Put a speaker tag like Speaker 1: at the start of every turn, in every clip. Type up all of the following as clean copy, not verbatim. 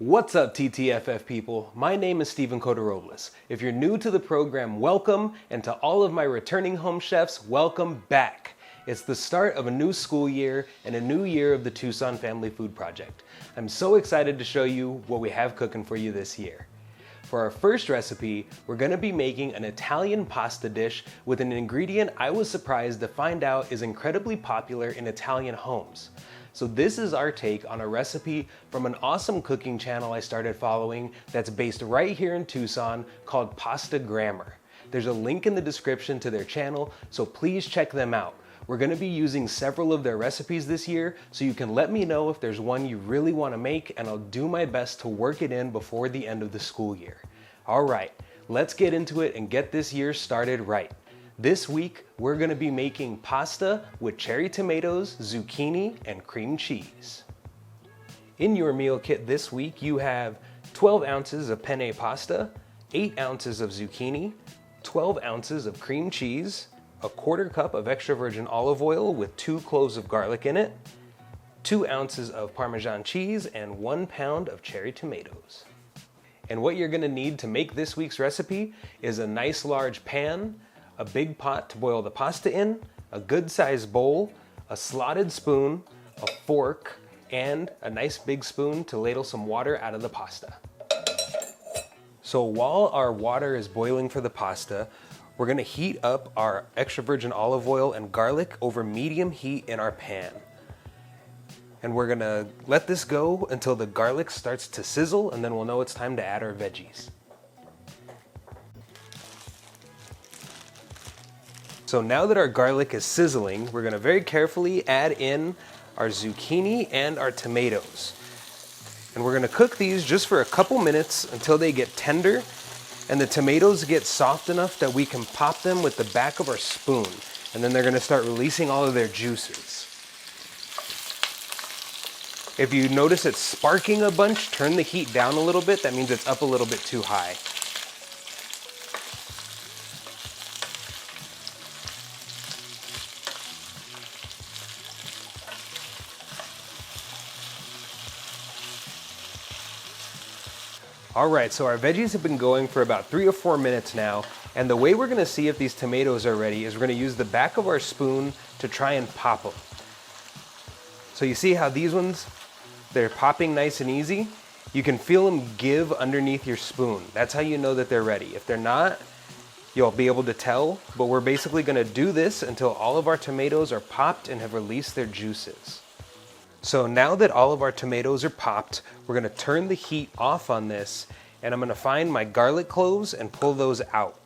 Speaker 1: What's up, TTFF people? My name is Steven Codorobles. If you're new to the program, welcome, and to all of my returning home chefs, welcome back. It's the start of a new school year and a new year of the Tucson Family Food Project. I'm so excited to show you what we have cooking for you this year. For our first recipe, we're going to be making an Italian pasta dish with an ingredient I was surprised to find out is incredibly popular in Italian homes. So this is our take on a recipe from an awesome cooking channel I started following that's based right here in Tucson called Pasta Grammar. There's a link in the description to their channel, so please check them out. We're going to be using several of their recipes this year, so you can let me know if there's one you really want to make, and I'll do my best to work it in before the end of the school year. All right, let's get into it and get this year started right. This week, we're going to be making pasta with cherry tomatoes, zucchini, and cream cheese. In your meal kit this week, you have 12 ounces of penne pasta, 8 ounces of zucchini, 12 ounces of cream cheese, a quarter cup of extra virgin olive oil with 2 cloves of garlic in it, 2 ounces of parmesan cheese, and 1 pound of cherry tomatoes. And what you're going to need to make this week's recipe is a nice large pan, a big pot to boil the pasta in, a good sized bowl, a slotted spoon, a fork, and a nice big spoon to ladle some water out of the pasta. So while our water is boiling for the pasta, we're going to heat up our extra virgin olive oil and garlic over medium heat in our pan. And we're going to let this go until the garlic starts to sizzle, and then we'll know it's time to add our veggies. So now that our garlic is sizzling, we're going to very carefully add in our zucchini and our tomatoes. And we're going to cook these just for a couple minutes until they get tender and the tomatoes get soft enough that we can pop them with the back of our spoon. And then they're going to start releasing all of their juices. If you notice it's sparking a bunch, turn the heat down a little bit. That means it's up a little bit too high. All right, so our veggies have been going for about 3 or 4 minutes now, and the way we're gonna see if these tomatoes are ready is we're gonna use the back of our spoon to try and pop them. So you see how these ones, they're popping nice and easy? You can feel them give underneath your spoon. That's how you know that they're ready. If they're not, you'll be able to tell, but we're basically gonna do this until all of our tomatoes are popped and have released their juices. So now that all of our tomatoes are popped, we're going to turn the heat off on this, and I'm going to find my garlic cloves and pull those out.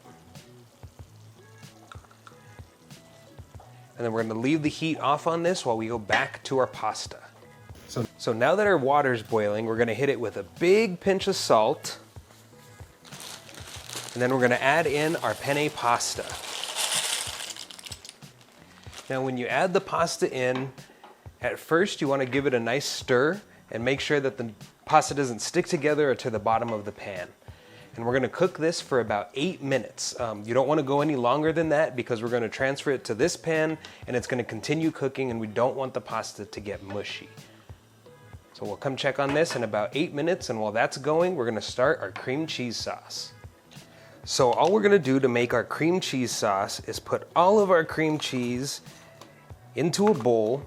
Speaker 1: And then we're going to leave the heat off on this while we go back to our pasta. So now that our water's boiling, we're going to hit it with a big pinch of salt, and then we're going to add in our penne pasta. Now when you add the pasta in, at first, you want to give it a nice stir and make sure that the pasta doesn't stick together or to the bottom of the pan. And we're going to cook this for about 8 minutes. You don't want to go any longer than that because we're going to transfer it to this pan and it's going to continue cooking, and we don't want the pasta to get mushy. So we'll come check on this in about 8 minutes, and while that's going, we're going to start our cream cheese sauce. So all we're going to do to make our cream cheese sauce is put all of our cream cheese into a bowl.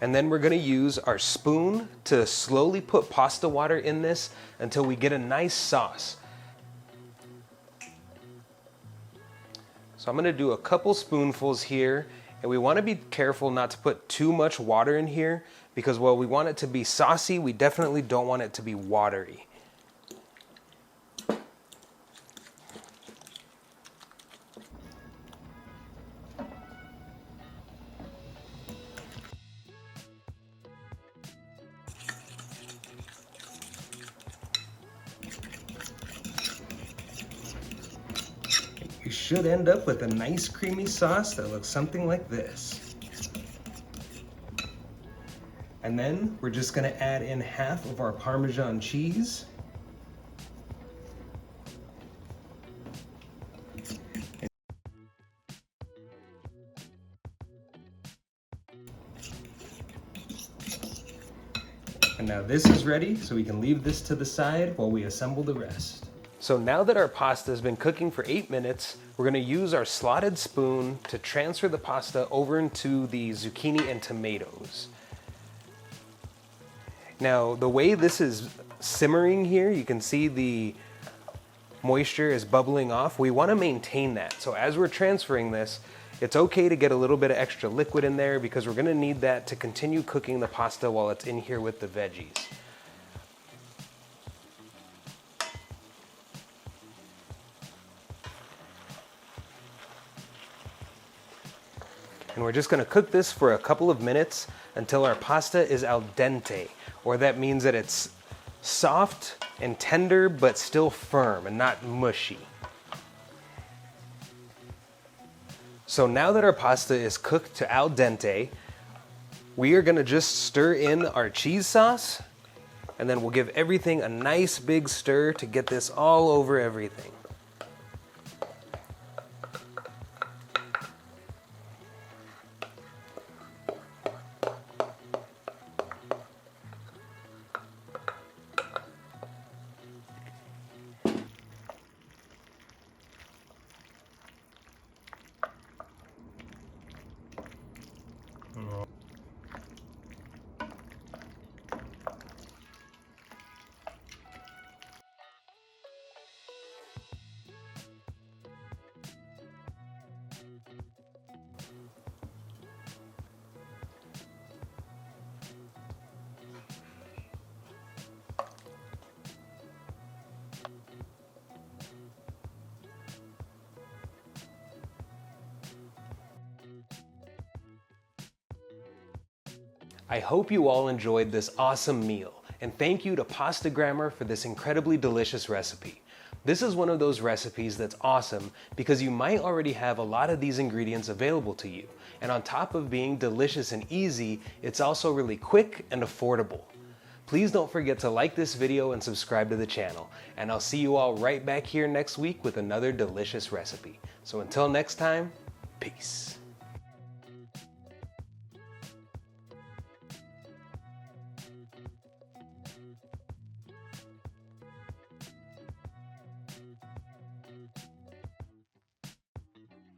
Speaker 1: And then we're going to use our spoon to slowly put pasta water in this until we get a nice sauce. So I'm going to do a couple spoonfuls here, and we want to be careful not to put too much water in here because while we want it to be saucy, we definitely don't want it to be watery. You should end up with a nice creamy sauce that looks something like this. And then we're just going to add in half of our Parmesan cheese. And now this is ready, so we can leave this to the side while we assemble the rest. So now that our pasta has been cooking for 8 minutes, we're gonna use our slotted spoon to transfer the pasta over into the zucchini and tomatoes. Now, the way this is simmering here, you can see the moisture is bubbling off. We wanna maintain that. So as we're transferring this, it's okay to get a little bit of extra liquid in there because we're gonna need that to continue cooking the pasta while it's in here with the veggies. And we're just gonna cook this for a couple of minutes until our pasta is al dente, or that means that it's soft and tender, but still firm and not mushy. So now that our pasta is cooked to al dente, we are gonna just stir in our cheese sauce, and then we'll give everything a nice big stir to get this all over everything. I hope you all enjoyed this awesome meal, and thank you to Pasta Grammar for this incredibly delicious recipe. This is one of those recipes that's awesome because you might already have a lot of these ingredients available to you, and on top of being delicious and easy, it's also really quick and affordable. Please don't forget to like this video and subscribe to the channel, and I'll see you all right back here next week with another delicious recipe. So until next time, peace.